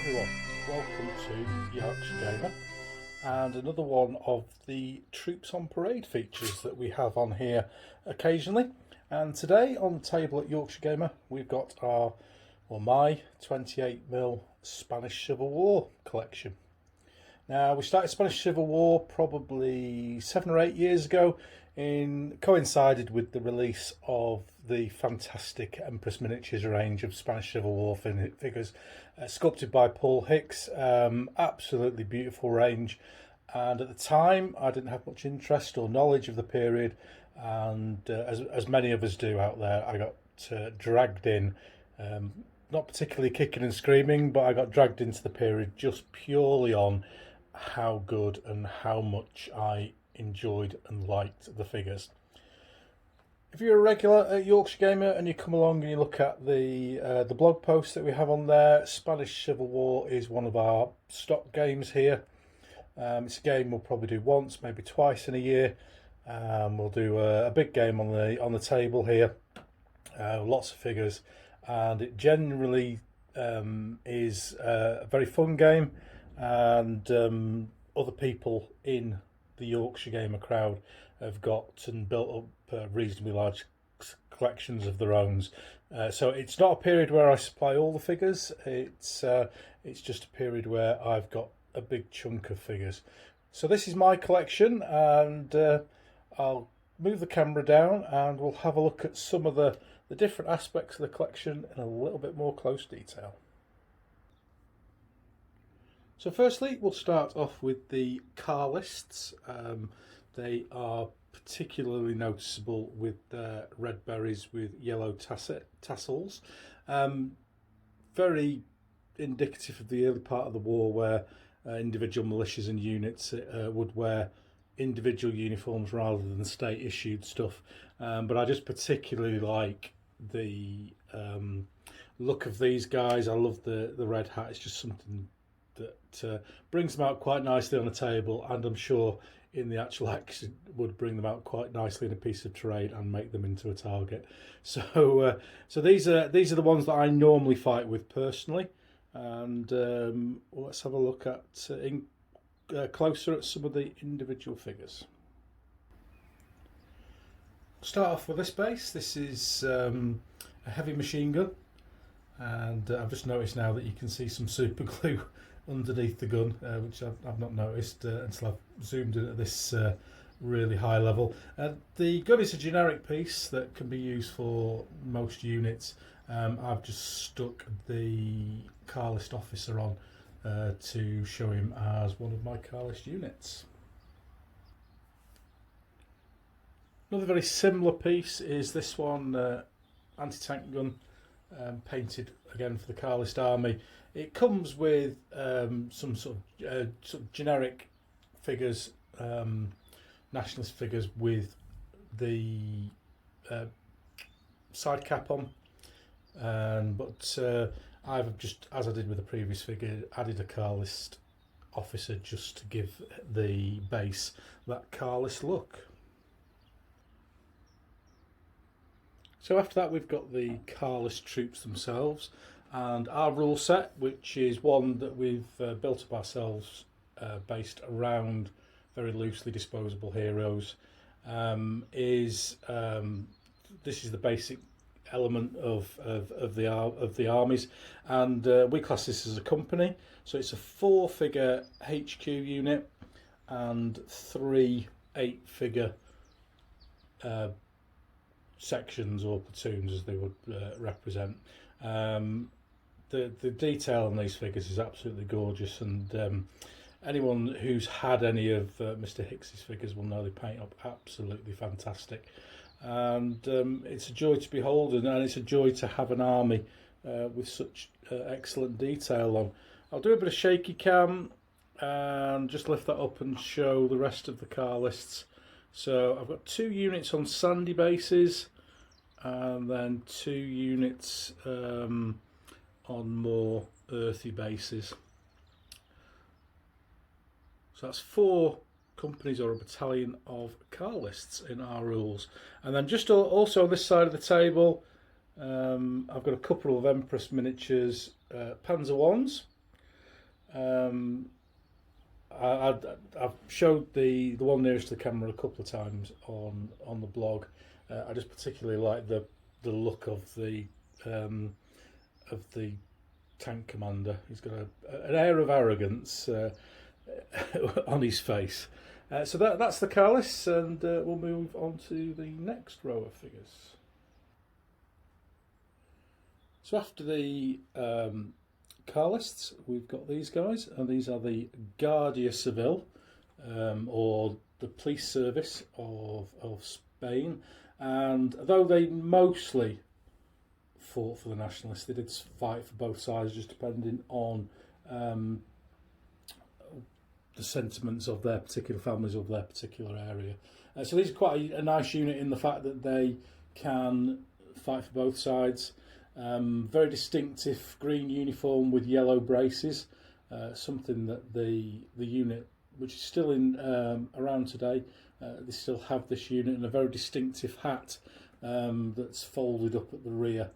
everyone, welcome to Yarkshire Gamer and another one of the Troops on Parade features that we have on here occasionally. And today on the table at Yorkshire Gamer we've got my 28mm Spanish Civil War collection. Now, we started Spanish Civil War probably 7 or 8 years ago, coincided with the release of the fantastic Empress Miniatures range of Spanish Civil War figures, sculpted by Paul Hicks. Absolutely beautiful range, and at the time I didn't have much interest or knowledge of the period, and as many of us do out there, I got dragged in, not particularly kicking and screaming, but I got dragged into the period just purely on how good and how much I enjoyed and liked the figures. If you're a regular at Yorkshire Gamer and you come along and you look at the blog post that we have on there, Spanish Civil War is one of our stock games here. It's a game we'll probably do once, maybe twice in a year. We'll do a big game on the table here, lots of figures, and it generally is a very fun game. And other people in the Yorkshire Gamer crowd have got and built up reasonably large collections of their own. So it's not a period where I supply all the figures. It's just a period where I've got a big chunk of figures. So this is my collection, and I'll move the camera down and we'll have a look at some of the different aspects of the collection in a little bit more close detail. So firstly, we'll start off with the Carlists. They are particularly noticeable with their red berries with yellow tassels. Very indicative of the early part of the war, where individual militias and units would wear individual uniforms rather than state-issued stuff. But I just particularly like the look of these guys. I love the red hat. It's just something that brings them out quite nicely on a table, and I'm sure in the actual action would bring them out quite nicely in a piece of terrain and make them into a target. So these are the ones that I normally fight with personally, and let's have a look at closer at some of the individual figures. Start off with this base. This is a heavy machine gun, and I've just noticed now that you can see some super glue underneath the gun, which I've not noticed until I've zoomed in at this really high level. The gun is a generic piece that can be used for most units. I've just stuck the Carlist officer on to show him as one of my Carlist units. Another very similar piece is this one, anti-tank gun, painted again for the Carlist army. It comes with some sort of generic figures, nationalist figures with the side cap on, but I've just, as I did with the previous figure, added a Carlist officer just to give the base that Carlist look. So after that, we've got the Carlist troops themselves, and our rule set, which is one that we've built up ourselves based around very loosely disposable heroes, this is the basic element of the armies, and we class this as a company. So it's a 4-figure HQ unit and 3 8-figure sections or platoons, as they would represent. The detail on these figures is absolutely gorgeous, and anyone who's had any of Mr. Hicks's figures will know they paint up absolutely fantastic. And it's a joy to behold, and it's a joy to have an army with such excellent detail on. I'll do a bit of shaky cam and just lift that up and show the rest of the Carlists. So I've got 2 units on sandy bases, and then 2 units on more earthy bases. So that's 4 companies or a battalion of Carlists in our rules. And then just also on this side of the table, I've got a couple of Empress Miniatures Panzer 1s, I've showed the one nearest to the camera a couple of times on the blog. I just particularly like the look of the tank commander. He's got an air of arrogance on his face. So that's the Carlists, and we'll move on to the next row of figures. So after the Carlists, we've got these guys, and these are the Guardia Seville, or the police service of Spain. And though they mostly fought for the nationalists, they did fight for both sides, just depending on the sentiments of their particular families of their particular area. So these are quite a nice unit in the fact that they can fight for both sides. Very distinctive green uniform with yellow braces, something that the unit, which is still in around today, they still have this unit, and a very distinctive hat that's folded up at the rear.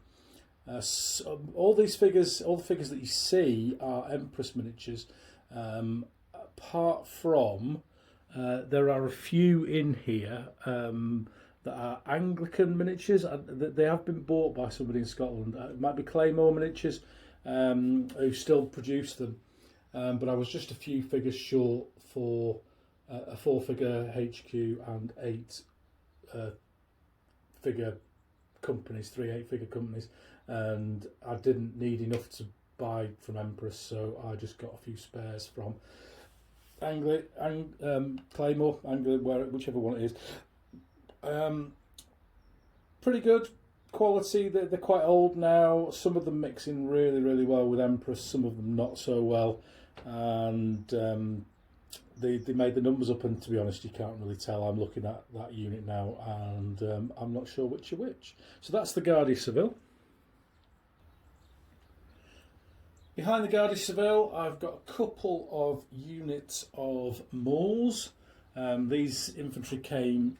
So all these figures, all the figures that you see, are Empress miniatures. Apart from, there are a few in here that are Anglican miniatures. They have been bought by somebody in Scotland. It might be Claymore Miniatures, who still produce them. But I was just a few figures short for a 4-figure HQ and 8-figure companies, 3 8-figure companies, and I didn't need enough to buy from Empress, so I just got a few spares from Claymore, whichever one it is. Pretty good quality. They're quite old now. Some of them mix in really, really well with Empress, some of them not so well, and they made the numbers up, and to be honest, you can't really tell. I'm looking at that unit now, and I'm not sure which are which. So that's the Guardia Seville. Behind the Guardia Seville, I've got a couple of units of Moors. These infantry came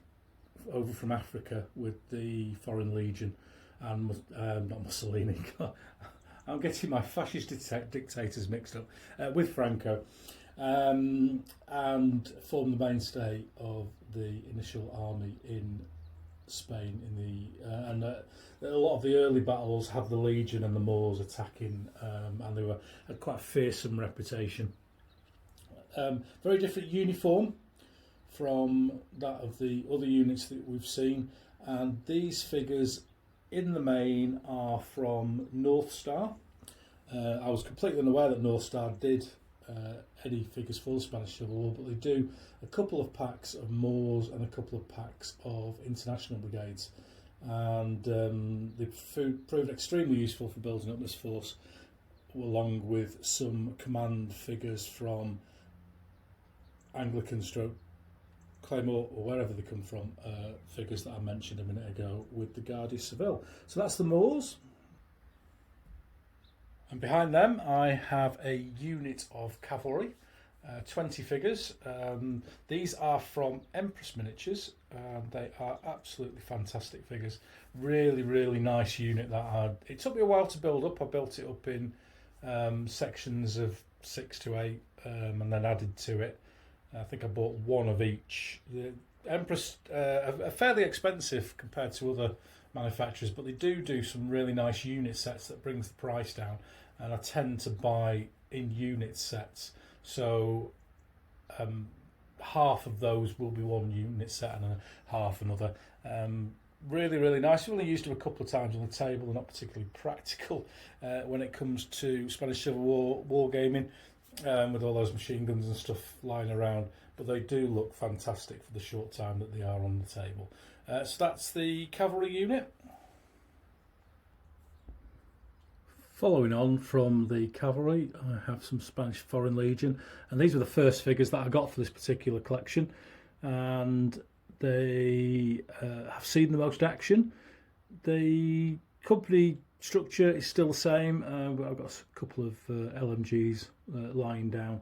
over from Africa with the Foreign Legion, and not Mussolini. I'm getting my fascist dictators mixed up with Franco, and formed the mainstay of the initial army in Spain. And a lot of the early battles have the Legion and the Moors attacking, and they had quite a fearsome reputation. Very different uniform from that of the other units that we've seen, and these figures in the main are from North Star. I was completely unaware that North Star did any figures for the Spanish Civil War, but they do a couple of packs of Moors and a couple of packs of International Brigades, and they've proved extremely useful for building up this force, along with some command figures from Anglican stroke Claymore, or wherever they come from, figures that I mentioned a minute ago with the Guardia Seville. So that's the Moors. And behind them I have a unit of Cavalry, 20 figures. These are from Empress Miniatures, and they are absolutely fantastic figures. Really, really nice unit. It took me a while to build up. I built it up in sections of 6 to 8, and then added to it. I think I bought one of each. The Empress are fairly expensive compared to other manufacturers, but they do some really nice unit sets that brings the price down, and I tend to buy in unit sets, so half of those will be one unit set and half another. Really, really nice. I've only used them a couple of times on the table. They're not particularly practical when it comes to Spanish Civil War wargaming, with all those machine guns and stuff lying around, but they do look fantastic for the short time that they are on the table. So that's the Cavalry unit. Following on from the Cavalry, I have some Spanish Foreign Legion, and these were the first figures that I got for this particular collection, and they have seen the most action. The company structure is still the same, but I've got a couple of LMGs lying down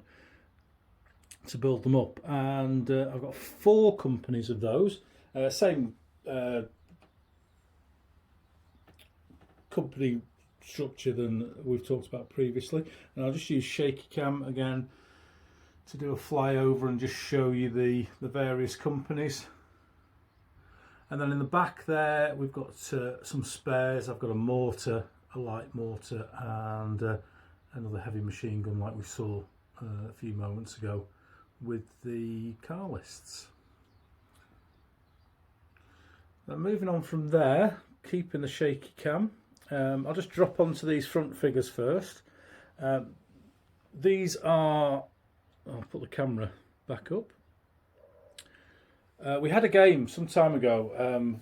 to build them up, and I've got 4 companies of those, same company structure than we've talked about previously. And I'll just use shaky cam again to do a flyover and just show you the various companies. And then in the back there we've got some spares. I've got a mortar, a light mortar, and another heavy machine gun like we saw a few moments ago with the Carlists. Now moving on from there, keeping the shaky cam, I'll just drop onto these front figures first. These are, I'll put the camera back up. We had a game some time ago,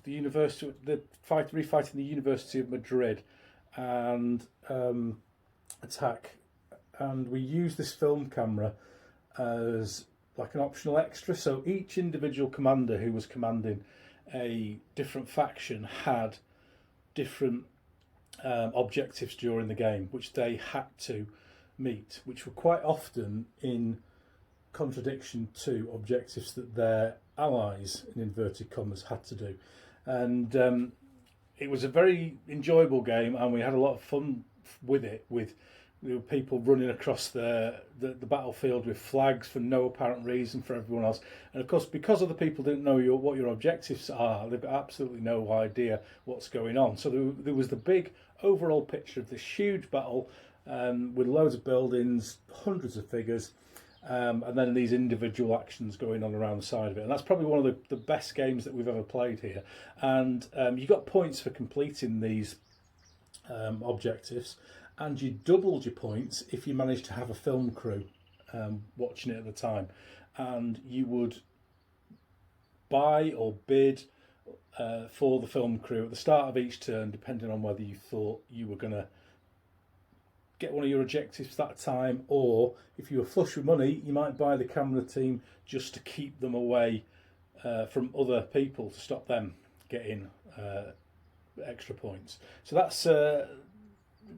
refighting the University of Madrid and attack, and we used this film camera as like an optional extra. So each individual commander who was commanding a different faction had different objectives during the game, which they had to meet, which were quite often in contradiction to objectives that their allies, in inverted commas, had to do. And it was a very enjoyable game, and we had a lot of fun with it, with people running across the battlefield with flags for no apparent reason for everyone else. And of course, because other people didn't know what your objectives are, they've got absolutely no idea what's going on. So there was the big overall picture of this huge battle with loads of buildings, hundreds of figures, and then these individual actions going on around the side of it. And that's probably one of the best games that we've ever played here. And you got points for completing these objectives, and you doubled your points if you managed to have a film crew watching it at the time. And you would buy or bid for the film crew at the start of each turn, depending on whether you thought you were going to get one of your objectives that time, or if you were flush with money, you might buy the camera team just to keep them away from other people, to stop them getting extra points. So that's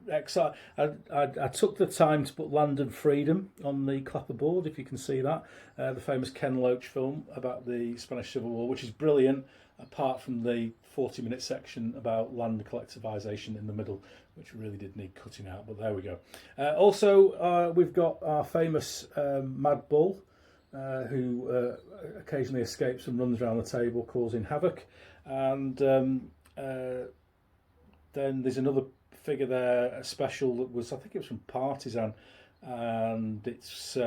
exciting. I took the time to put Land and Freedom on the clapperboard, if you can see that, the famous Ken Loach film about the Spanish Civil War, which is brilliant, apart from the 40-minute section about land collectivisation in the middle, which really did need cutting out, but there we go. Also, we've got our famous Mad Bull, who occasionally escapes and runs around the table causing havoc. And then there's another figure there, a special that was, I think it was from Partisan, and it's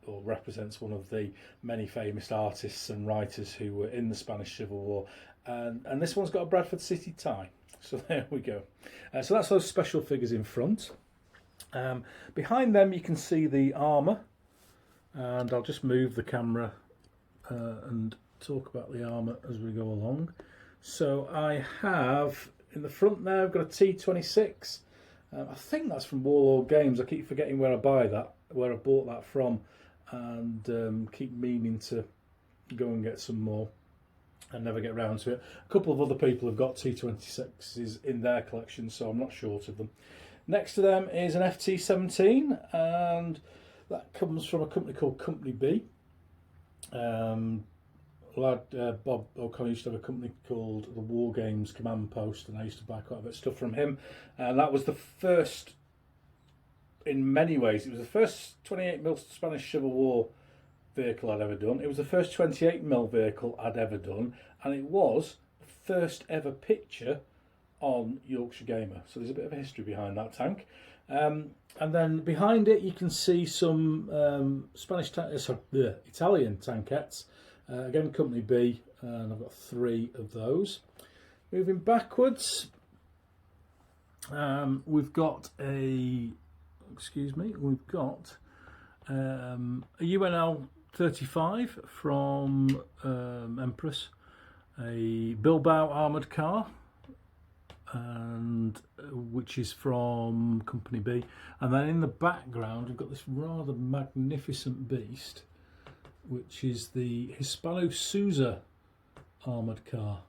represents one of the many famous artists and writers who were in the Spanish Civil War. And this one's got a Bradford City tie. So there we go. So that's those special figures in front. Behind them you can see the armour, and I'll just move the camera and talk about the armour as we go along. So I have, in the front there, I've got a T26. I think that's from Warlord Games. I keep forgetting where I bought that from, and keep meaning to go and get some more and never get round to it. A couple of other people have got T26s in their collection, so I'm not short of them. Next to them is an FT17, and that comes from a company called Company B. Bob O'Connor used to have a company called the War Games Command Post, and I used to buy quite a bit of stuff from him. And that was the first, in many ways, it was the first 28mm Spanish Civil War vehicle I'd ever done. It was the first 28mm vehicle I'd ever done, and it was the first ever picture on Yarkshire Gamer. So there's a bit of a history behind that tank. And then behind it you can see some Italian tankettes. Again, Company B, and I've got 3 of those. Moving backwards, we've got a UNL 35 from Empress, a Bilbao armoured car, and which is from Company B. And then in the background we've got this rather magnificent beast, which is the Hispano Suiza armoured car.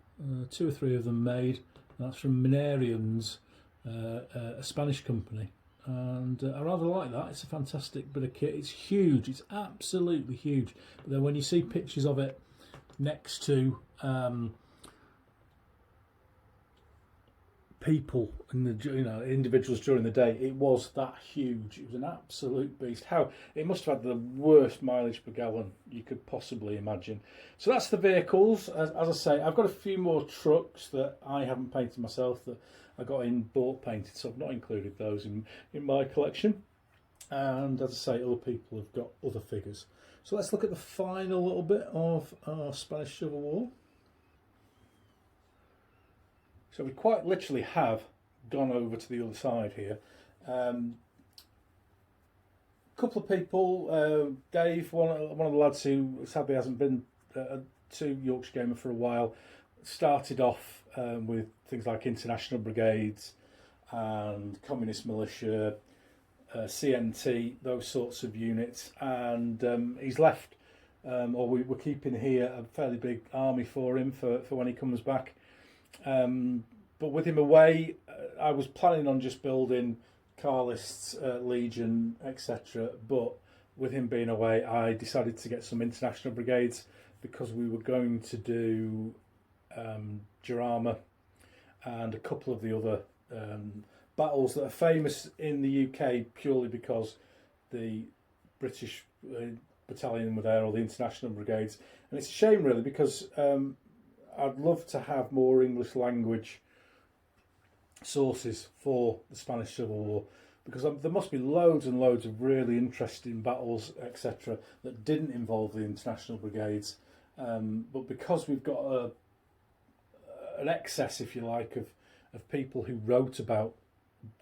2 or 3 of them made. That's from Minarians, a Spanish company. And I rather like that. It's a fantastic bit of kit. It's huge. It's absolutely huge. But then when you see pictures of it next to people and the individuals during the day, it was that huge. It was an absolute beast. How it must have had the worst mileage per gallon you could possibly imagine. So that's the vehicles. As I say, I've got a few more trucks that I haven't painted myself that I got bought painted, so I've not included those in my collection. And as I say, other people have got other figures. So let's look at the final little bit of our Spanish Civil War. So we quite literally have gone over to the other side here. A couple of people, Dave, one of the lads who sadly hasn't been to Yorkshire Gamer for a while, started off with things like International Brigades and Communist Militia, CNT, those sorts of units, and he's left, or we're keeping here a fairly big army for him for when he comes back. But with him away, I was planning on just building Carlists, Legion, etc. But with him being away, I decided to get some International Brigades because we were going to do Jarama and a couple of the other battles that are famous in the UK purely because the British battalion were there, or the International Brigades. And it's a shame really, because I'd love to have more English language sources for the Spanish Civil War, because there must be loads and loads of really interesting battles, etc., that didn't involve the International Brigades. But because we've got an excess, if you like, of people who wrote about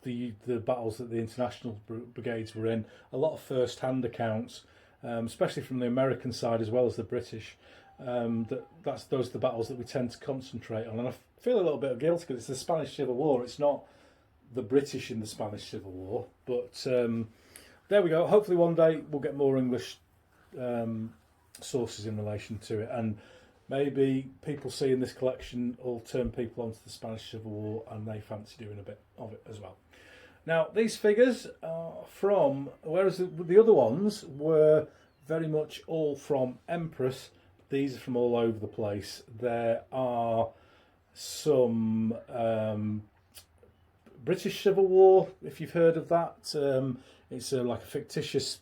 the battles that the International Brigades were in, a lot of first-hand accounts, especially from the American side as well as the British. Those are the battles that we tend to concentrate on, and I feel a little bit guilty because it's the Spanish Civil War. It's not the British in the Spanish Civil War, but there we go. Hopefully one day we'll get more English sources in relation to it, and maybe people seeing this collection will turn people onto the Spanish Civil War and they fancy doing a bit of it as well. Now these figures are from, whereas the other ones were very much all from Empress, these are from all over the place. There are some British Civil War, if you've heard of that. It's like a fictitious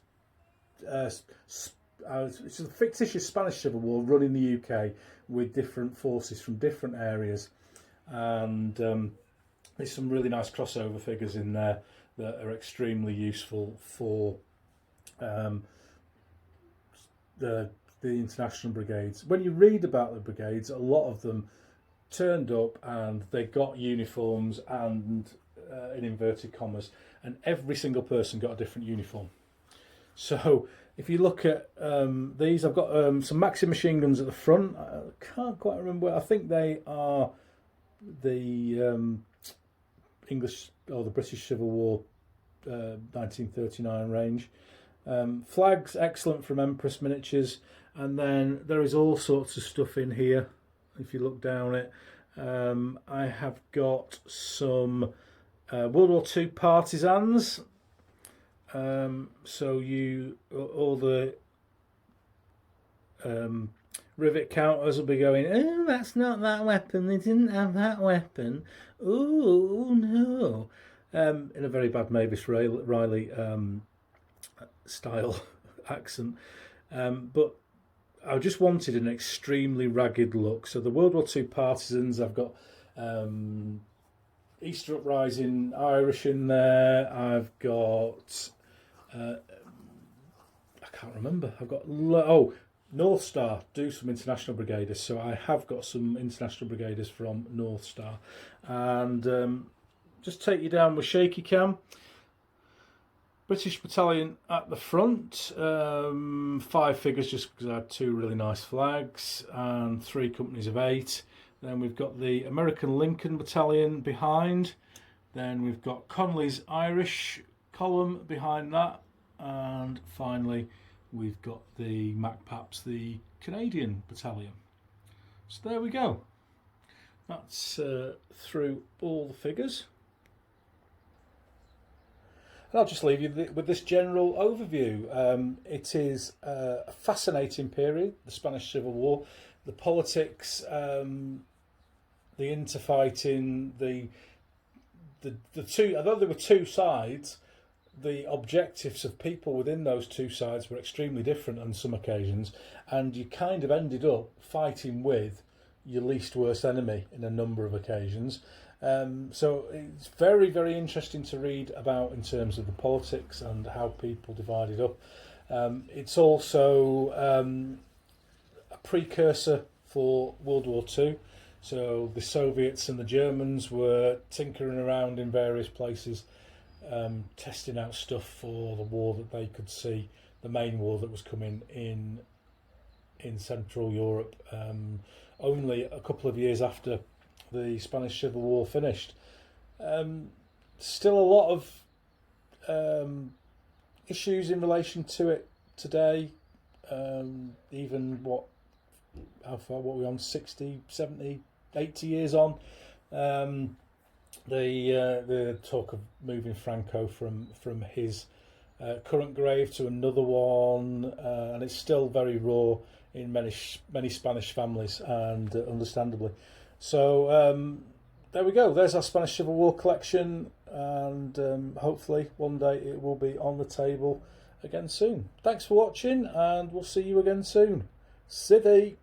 it's a fictitious Spanish Civil War run in the UK with different forces from different areas, and there's some really nice crossover figures in there that are extremely useful for the International Brigades. When you read about the brigades, a lot of them turned up and they got uniforms and in inverted commas, and every single person got a different uniform. So if you look at these, I've got some Maxim machine guns at the front. I can't quite remember. I think they are the English or the British Civil War 1939 range. Flags, excellent, from Empress Miniatures. And then there is all sorts of stuff in here. If you look down it, I have got some World War II partisans. So all the rivet counters will be going, oh, that's not that weapon, they didn't have that weapon, oh no, in a very bad Mavis Riley style accent, but I just wanted an extremely ragged look. So the World War II partisans, I've got Easter Uprising Irish in there, I've got I can't remember, I've got North Star, do some International Brigaders, so I have got some International Brigaders from North Star. And just take you down with shaky cam. British Battalion at the front, 5 figures just because I had 2 really nice flags, and 3 companies of 8. Then we've got the American Lincoln Battalion behind. Then we've got Connolly's Irish column behind that. And finally, we've got the MacPaps, the Canadian Battalion. So there we go. That's through all the figures. And I'll just leave you with this general overview. It is a fascinating period, the Spanish Civil War, the politics, the interfighting, the the two, although there were two sides, the objectives of people within those two sides were extremely different on some occasions, and you kind of ended up fighting with your least worst enemy in a number of occasions. So it's very, very interesting to read about in terms of the politics and how people divided up. It's also a precursor for World War II. So the Soviets and the Germans were tinkering around in various places, testing out stuff for the war that they could see, the main war that was coming in Central Europe, only a couple of years after the Spanish Civil War finished. Still a lot of issues in relation to it today. Even what we're on, 60, 70, 80 years on. The talk of moving Franco from his current grave to another one, and it's still very raw in many Spanish families, and understandably. So there we go. There's our Spanish Civil War collection, and hopefully one day it will be on the table again soon. Thanks for watching, and we'll see you again soon. Civvy!